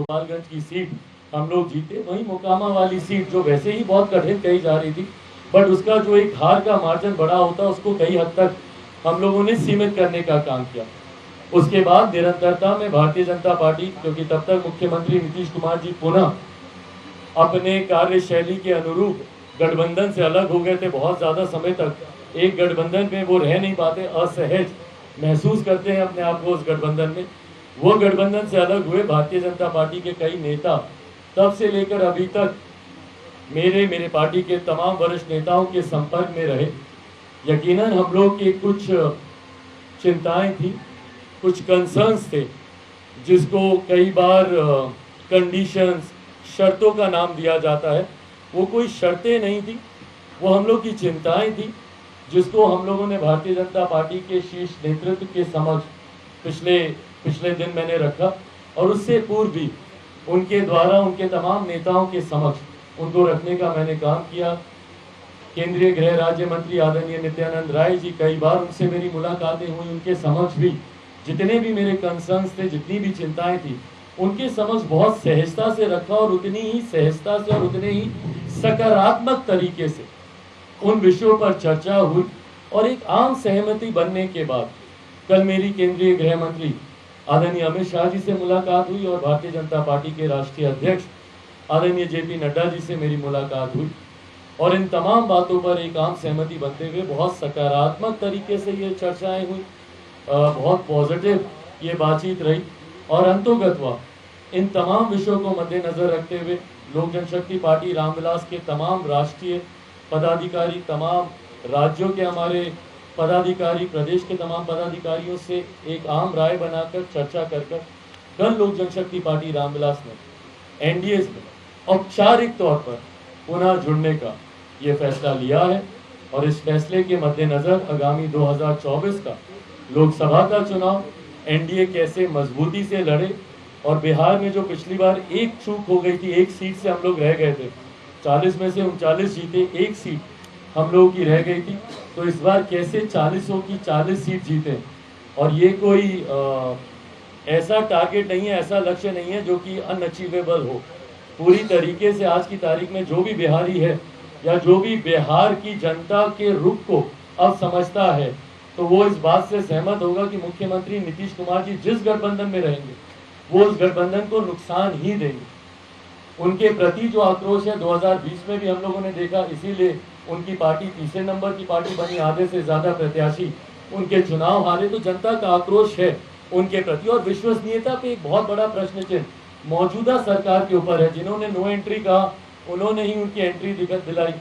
गोपालगंज की सीट हम लोग जीते। वहीं मोकामा वाली सीट जो वैसे ही बहुत कठिन कही जा रही थी, बट उसका जो एक हार का मार्जिन बड़ा होता उसको कई हद तक हम लोगों ने सीमित करने का काम किया। उसके बाद निरंतरता में भारतीय जनता पार्टी, क्योंकि तब तक मुख्यमंत्री नीतीश कुमार जी पुनः अपने कार्यशैली के अनुरूप गठबंधन से अलग हो गए थे। बहुत ज़्यादा समय तक एक गठबंधन में वो रह नहीं पाते, असहज महसूस करते हैं अपने आप को उस गठबंधन में। वो गठबंधन से अलग हुए। भारतीय जनता पार्टी के कई नेता तब से लेकर अभी तक मेरे पार्टी के तमाम वरिष्ठ नेताओं के संपर्क में रहे। यकीनन हम लोग की कुछ चिंताएं थी, कुछ कंसर्न्स थे, जिसको कई बार कंडीशंस, शर्तों का नाम दिया जाता है। वो कोई शर्तें नहीं थी, वो हम लोग की चिंताएं थी, जिसको हम लोगों ने भारतीय जनता पार्टी के शीर्ष नेतृत्व के समक्ष पिछले दिन मैंने रखा, और उससे पूर्व भी उनके द्वारा उनके तमाम नेताओं के समक्ष उनको रखने का मैंने काम किया। केंद्रीय गृह राज्य मंत्री आदरणीय नित्यानंद राय जी, कई बार उनसे मेरी मुलाकातें हुई। उनके समक्ष भी जितने भी मेरे कंसर्न्स थे, जितनी भी चिंताएं थी, उनके समक्ष बहुत सहजता से रखा, और उतनी ही सहजता से और उतने ही सकारात्मक तरीके से उन विषयों पर चर्चा हुई। और एक आम सहमति बनने के बाद कल मेरी केंद्रीय गृह मंत्री आदरणीय अमित शाह जी से मुलाकात हुई, और भारतीय जनता पार्टी के राष्ट्रीय अध्यक्ष आदरणीय JP नड्डा जी से मेरी मुलाकात हुई। और इन तमाम बातों पर एक आम सहमति बनते हुए बहुत सकारात्मक तरीके से ये चर्चाएं हुई, बहुत पॉजिटिव ये बातचीत रही। और अंतोगत्वा इन तमाम विषयों को मद्देनजर रखते हुए लोक जनशक्ति पार्टी रामविलास के तमाम राष्ट्रीय पदाधिकारी, तमाम राज्यों के हमारे पदाधिकारी, प्रदेश के तमाम पदाधिकारियों से एक आम राय बनाकर चर्चा कर कल लोक जनशक्ति पार्टी रामविलास ने NDA में औपचारिक तौर पर पुनः जुड़ने का ये फैसला लिया है। और इस फैसले के मद्देनजर आगामी 2024 का लोकसभा का चुनाव NDA कैसे मजबूती से लड़े, और बिहार में जो पिछली बार एक चूक हो गई थी, एक सीट से हम लोग रह गए थे, 40 में से 39 जीते, एक सीट हम लोगों की रह गई थी, तो इस बार कैसे 40 की 40 सीट जीते। और ये कोई ऐसा टारगेट नहीं है, ऐसा लक्ष्य नहीं है जो कि अनअचीवेबल हो। पूरी तरीके से आज की तारीख में जो भी बिहारी है, या जो भी बिहार की जनता के रुख को अब समझता है, तो वो इस बात से सहमत होगा कि मुख्यमंत्री नीतीश कुमार जी जिस गठबंधन में रहेंगे, वो उस गठबंधन को नुकसान ही देंगे। उनके प्रति जो आक्रोश है 2020 में भी हम लोगों ने देखा, इसीलिए उनकी पार्टी तीसरे नंबर की पार्टी बनी, आधे से ज्यादा प्रत्याशी उनके चुनाव हारे। तो जनता का आक्रोश है उनके प्रति, और विश्वसनीयता पे एक बहुत बड़ा प्रश्न चिन्ह मौजूदा सरकार के ऊपर है। जिन्होंने नो एंट्री कहा, उन्होंने ही उनकी एंट्री दिलाई।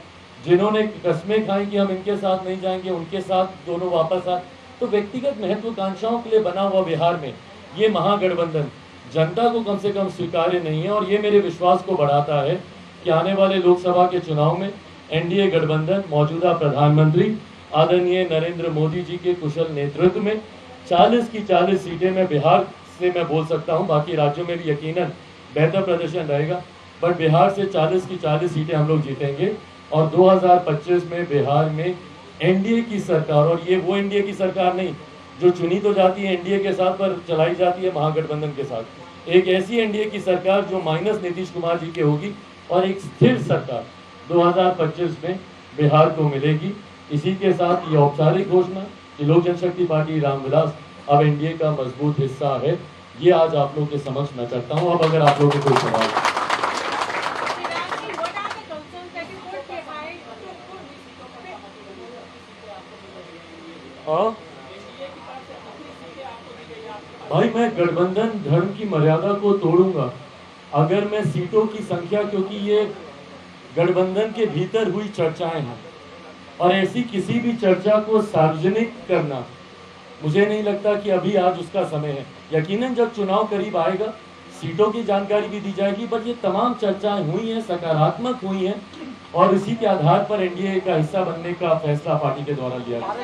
जिन्होंने कस्में खाई कि हम इनके साथ नहीं जाएंगे, उनके साथ दोनों वापस आए। तो व्यक्तिगत महत्वाकांक्षाओं के लिए बना हुआ बिहार में ये महागठबंधन जनता को कम से कम स्वीकार्य नहीं है। और ये मेरे विश्वास को बढ़ाता है कि आने वाले लोकसभा के चुनाव में NDA गठबंधन मौजूदा प्रधानमंत्री आदरणीय नरेंद्र मोदी जी के कुशल नेतृत्व में 40 की 40 सीटें में बिहार से मैं बोल सकता हूं, बाकी राज्यों में भी यकीनन बेहतर प्रदर्शन रहेगा, बट बिहार से 40 की 40 सीटें हम लोग जीतेंगे। और 2025 में बिहार में NDA की सरकार, और ये वो NDA की सरकार नहीं जो चुनी तो जाती है NDA के साथ पर चलाई जाती है महागठबंधन के साथ, एक ऐसी NDA की सरकार जो माइनस नीतीश कुमार जी की होगी, और एक स्थिर सरकार 2025 में बिहार को मिलेगी। इसी के साथ ये औपचारिक घोषणा कि लोक जनशक्ति पार्टी रामविलास अब NDA का मजबूत हिस्सा है, ये आज आप लोगों के समक्ष मैं करता हूँ। अब अगर आप लोगों को कोई सवाल है। भाई, मैं गठबंधन धर्म की मर्यादा को तोड़ूंगा अगर मैं सीटों की संख्या, क्योंकि ये गठबंधन के भीतर हुई चर्चाएं हैं, और ऐसी किसी भी चर्चा को सार्वजनिक करना मुझे नहीं लगता कि अभी आज उसका समय है। यकीनन जब चुनाव करीब आएगा सीटों की जानकारी भी दी जाएगी, बट ये तमाम चर्चाएं हुई हैं, सकारात्मक हुई हैं, और इसी के आधार पर NDA का हिस्सा बनने का फैसला पार्टी के द्वारा लिया गया।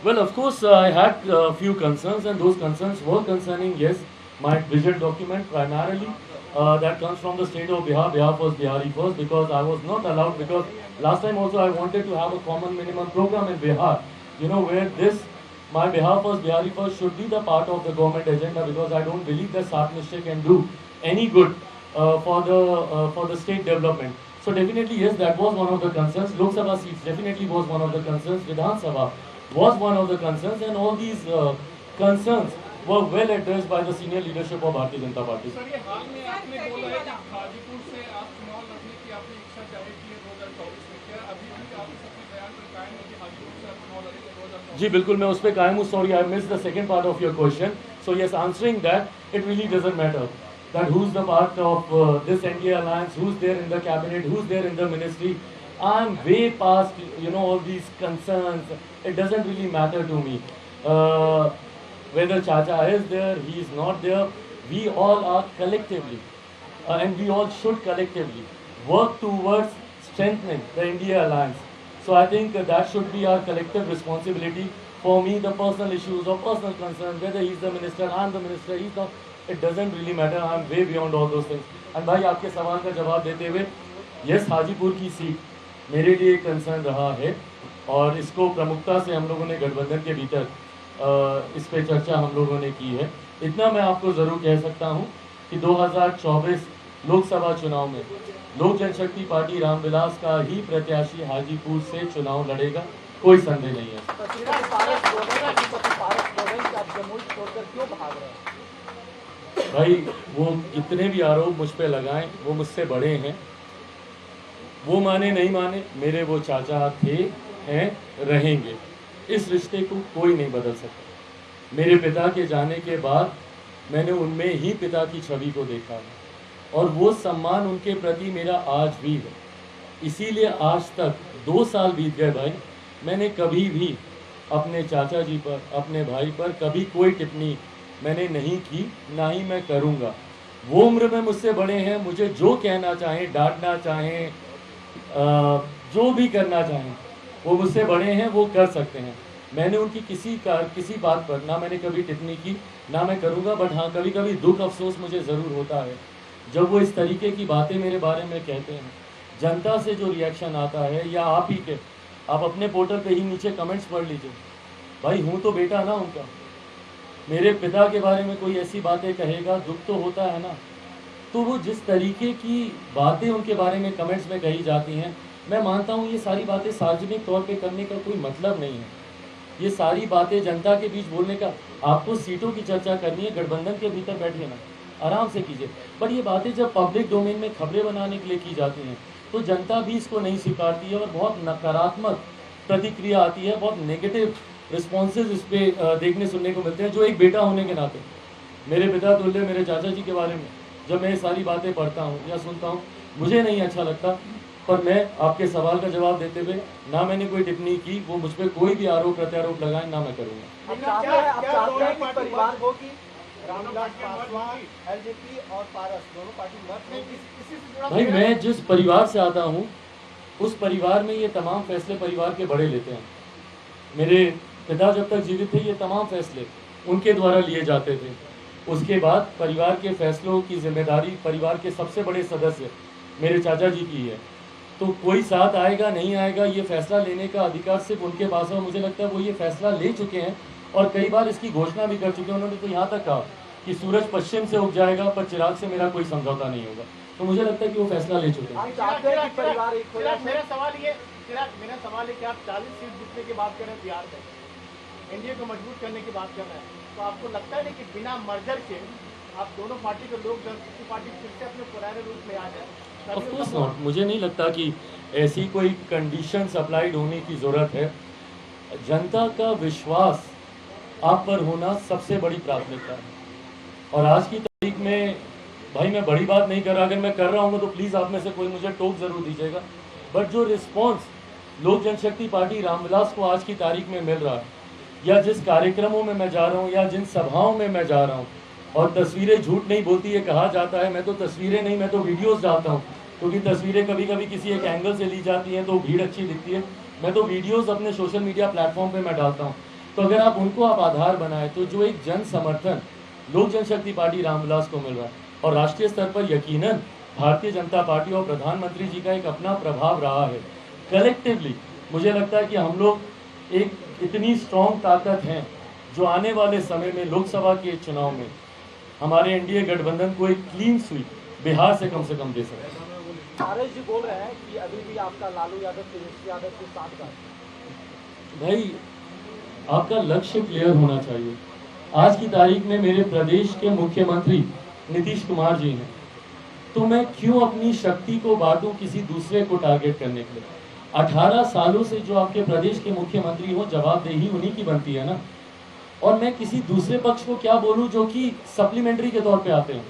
Well, of course, I had a few concerns, and those concerns were concerning, yes, my vision document primarily, that comes from the state of Bihar. Bihar was Bihari first because I was not allowed, because last time also I wanted to have a common minimum program in Bihar, where this my Bihar first, Bihari first should be the part of the government agenda, because I don't believe that Sat Nishchay can do any good for the state development. So definitely yes, that was one of the concerns. Lok Sabha seats definitely was one of the concerns. Vidhan Sabha was one of the concerns, and all these concerns were well addressed by the senior leadership of Bharatiya Janata Party. Sir, ये हाल में आपने बोला है कि हाजीपुर से आप चुनाव लड़ने की आपने इच्छा जाहिर की है 2024 में, क्या अभी भी आप इस अपने बयान पर कायम है कि हाजीपुर से आप चुनाव लड़ेंगे 2024? जी बिल्कुल, मैं उस पर कायम हूँ. Sorry, I miss the second part of your question. So yes, answering that, it really doesn't matter that who's the part of this NDA alliance, who's there in the cabinet, who's there in the ministry. I'm way past all these concerns. It doesn't really matter to me whether Chacha is there, he is not there. We all are collectively and we all should collectively work towards strengthening the NDA alliance. So I think that should be our collective responsibility. For me, the personal issues or personal concerns, whether he's the minister, I'm the minister, he's not, it doesn't really matter. I'm way beyond all those things. And भाई, आपके सवाल का जवाब देते हुए, yes, Hajipur की seat मेरे लिए एक कंसर्न रहा है, और इसको प्रमुखता से हम लोगों ने गठबंधन के भीतर इस पे चर्चा हम लोगों ने की है. इतना मैं आपको ज़रूर कह सकता हूँ कि 2024 लोकसभा चुनाव में लोक जनशक्ति पार्टी रामविलास का ही प्रत्याशी हाजीपुर से चुनाव लड़ेगा, कोई संदेह नहीं है. भाई, वो कितने भी आरोप मुझ पे लगाएं, वो मुझसे बड़े हैं. वो माने नहीं माने, मेरे वो चाचा थे, हैं, रहेंगे. इस रिश्ते को कोई नहीं बदल सकता. मेरे पिता के जाने के बाद मैंने उनमें ही पिता की छवि को देखा है, और वो सम्मान उनके प्रति मेरा आज भी है. इसीलिए आज तक 2 साल बीत गए भाई, मैंने कभी भी अपने चाचा जी पर, अपने भाई पर कभी कोई टिप्पणी मैंने नहीं की, ना ही मैं करूँगा. वो उम्र में मुझसे बड़े हैं, मुझे जो कहना चाहें, डांटना चाहें, जो भी करना चाहें, वो मुझसे बड़े हैं, वो कर सकते हैं. मैंने उनकी किसी बात पर ना मैंने कभी टिप्पणी की, ना मैं करूँगा. बट हाँ, कभी कभी दुख अफसोस मुझे ज़रूर होता है जब वो इस तरीके की बातें मेरे बारे में कहते हैं. जनता से जो रिएक्शन आता है, या आप ही के, आप अपने पोर्टल पे ही नीचे कमेंट्स पढ़ लीजिए. भाई, हूँ तो बेटा ना उनका. मेरे पिता के बारे में कोई ऐसी बातें कहेगा, दुख तो होता है ना. तो वो जिस तरीके की बातें उनके बारे में कमेंट्स में कही जाती हैं, मैं मानता हूँ ये सारी बातें सार्वजनिक तौर पे करने का कोई मतलब नहीं है. ये सारी बातें जनता के बीच बोलने का, आपको सीटों की चर्चा करनी है, गठबंधन के भीतर बैठिए ना, आराम से कीजिए. बट ये बातें जब पब्लिक डोमेन में खबरें बनाने के लिए की जाती हैं, तो जनता भी इसको नहीं स्वीकारती है, और बहुत नकारात्मक प्रतिक्रिया आती है, बहुत नेगेटिव रिस्पॉन्सेज इस पर देखने सुनने को मिलते हैं. जो एक बेटा होने के नाते, मेरे पिता तुल्य मेरे चाचा जी के बारे में जब मैं ये सारी बातें पढ़ता हूँ या सुनता हूँ, मुझे नहीं अच्छा लगता. पर मैं आपके सवाल का जवाब देते हुए, ना मैंने कोई टिप्पणी की, वो मुझ पर कोई भी आरोप प्रत्यारोप लगाए, ना मैं करूँगा. भाई, मैं जिस परिवार से आता हूँ, उस परिवार में ये तमाम फैसले परिवार के बड़े लेते हैं. मेरे पिता जब तक जीवित थे, ये तमाम फैसले उनके द्वारा लिए जाते थे. उसके बाद परिवार के फैसलों की जिम्मेदारी परिवार के सबसे बड़े सदस्य मेरे चाचा जी की है. तो कोई साथ आएगा नहीं आएगा, ये फैसला लेने का अधिकार सिर्फ उनके पास है, और मुझे लगता है वो ये फैसला ले चुके हैं, और कई बार इसकी घोषणा भी कर चुके हैं. उन्होंने तो यहाँ तक कहा कि सूरज पश्चिम से उग जाएगा, पर चिराग से मेरा कोई समझौता नहीं होगा. तो मुझे लगता है कि वो फैसला ले चुके हैं. मेरा सवाल ये कि आप 40 सीट जीतने की बात कर रहे हैं बिहार में, एनडीए को मजबूत करने की बात कर रहे हैं, तो आपको लगता है कि बिना मर्जर के आप दोनों पार्टी के लोग जनशक्ति पार्टी फिर से अपने पुराने रूप में आ जाए? Of course not. मुझे नहीं लगता कि ऐसी कोई कंडीशंस अप्लाइड होने की ज़रूरत है. जनता का विश्वास आप पर होना सबसे बड़ी प्राथमिकता है. और आज की तारीख में भाई, मैं बड़ी बात नहीं कर रहा, अगर मैं कर रहा हूँ तो प्लीज़ आप में से कोई मुझे टोक ज़रूर दीजिएगा. बट जो रिस्पॉन्स लोक जनशक्ति पार्टी रामविलास को आज की तारीख में मिल रहा है, या जिस कार्यक्रमों में मैं जा रहा हूँ, या जिन सभाओं में मैं जा रहा हूँ, और तस्वीरें झूठ नहीं बोलती है कहा जाता है. मैं तो तस्वीरें नहीं, मैं तो वीडियोस डालता हूँ, क्योंकि तस्वीरें कभी कभी किसी एक एंगल से ली जाती हैं तो भीड़ अच्छी दिखती है. मैं तो वीडियोस अपने सोशल मीडिया प्लेटफॉर्म पे मैं डालता हूँ. तो अगर आप उनको आप आधार बनाए, तो जो एक जन समर्थन लोक जनशक्ति पार्टी रामविलास को मिल रहा है, और राष्ट्रीय स्तर पर यकीनन भारतीय जनता पार्टी और प्रधानमंत्री जी का एक अपना प्रभाव रहा है। कलेक्टिवली मुझे लगता है कि हम लोग एक इतनी स्ट्रॉन्ग ताकत हैं जो आने वाले समय में लोकसभा के चुनाव में हमारे एनडीए गठबंधन को एक क्लीन स्वीप बिहार से कम दे सकते हैं। आरएस जी बोल रहे हैं कि अभी भी आपका लालू यादव तेजस्वी यादव के साथ का भाई आपका लक्ष्य क्लियर होना चाहिए। आज की तारीख में मेरे प्रदेश के मुख्यमंत्री नीतीश कुमार जी हैं, तो मैं क्यों अपनी शक्ति को बांटूं किसी दूसरे को टारगेट करने के लिए। 18 सालों से जो आपके प्रदेश के मुख्यमंत्री हो, जवाबदेही उन्हीं की बनती है ना। और मैं किसी दूसरे पक्ष को क्या बोलूं जो कि सप्लीमेंट्री के तौर पे आते हैं,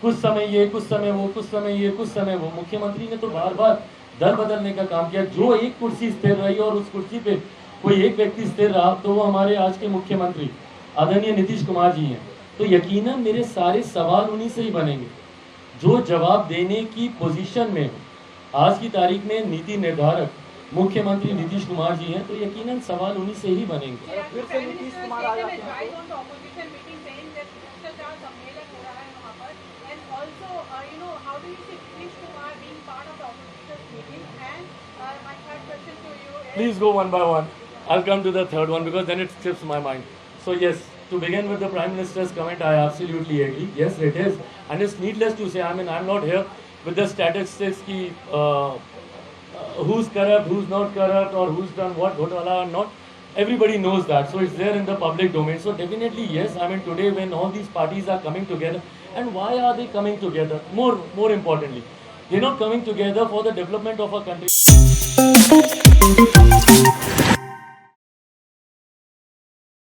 कुछ समय ये, कुछ समय वो, कुछ समय ये, कुछ समय वो। मुख्यमंत्री ने तो बार बार दल बदलने का काम किया। जो एक कुर्सी स्थिर रही और उस कुर्सी पे कोई एक व्यक्ति स्थिर रहा तो वो हमारे आज के मुख्यमंत्री आदरणीय नीतीश कुमार जी हैं। तो यकीनन मेरे सारे सवाल उन्हीं से ही बनेंगे जो जवाब देने की पोजीशन में हो। आज की तारीख में नीति निर्धारक मुख्यमंत्री नीतीश कुमार जी हैं, तो यकीनन सवाल उन्हीं से ही बनेंगे। फिर से नीतीश कुमार आ जाते हैं Please go one by one. I'll come to the third one because then it slips my mind. So yes, to begin with the Prime Minister's comment, I absolutely agree. Yes, it is. And it's needless to say, I mean, I'm not here with the statistics ki, who's corrupt, who's not corrupt, or who's done what ghodwala or not. Everybody knows that. So it's there in the public domain. So definitely, yes, I mean, today when all these parties are coming together, and why are they coming together? More importantly, they're not coming together for the development of our country.